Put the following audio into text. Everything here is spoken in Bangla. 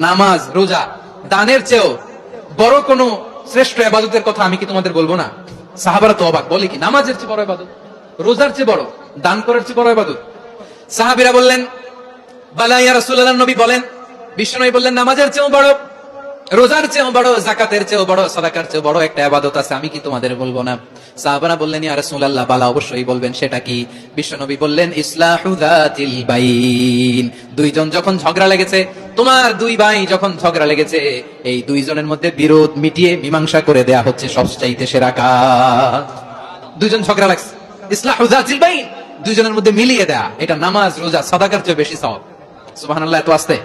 নামাজ, রোজা, দানের চেয়েও বড় কোন শ্রেষ্ঠ ইবাদতের কথা আমি কি তোমাদের বলবো না? সাহাবারা তো অবাক, বলে কি নামাজের চেয়ে বড় ইবাদত, রোজার চেয়ে বড়, দান করার চেয়ে বড় ইবাদত? সাহাবীরা বললেন বালা ইয়া রাসূলুল্লাহ, নবী বলেন, বিশ্বনবী বললেন নামাজের চেয়েও বড়, রোজার চেয়েও বড়, যাকাতের চেয়েও বড়, সাদাকার চেয়েও বড় একটা ইবাদত আছে, আমি কি তোমাদের বলবো না? সাহাবারা বললেন ইয়া রাসূলুল্লাহ, বালা, অবশ্যই বলবেন, সেটা কি? বিশ্বনবী বললেন ইসলাহু যাতিল বাইন। দুইজন যখন ঝগড়া লেগেছে, তোমার দুই ভাই যখন ঝগড়া লেগেছে, এই দুইজনের মধ্যে বিরোধ মিটিয়ে মীমাংসা করে দেয়া হচ্ছে সবচাইতে সেরা কাজ। দুইজন ঝগড়া লাগছে, ইসলাহু যাতিল বাইন, দুইজনের মধ্যে মিলিয়ে দেয়া, এটা নামাজ, রোজা, সাদাকার চেয়ে বেশি সওয়াব। সুবহানাল্লাহ, এত আস্তে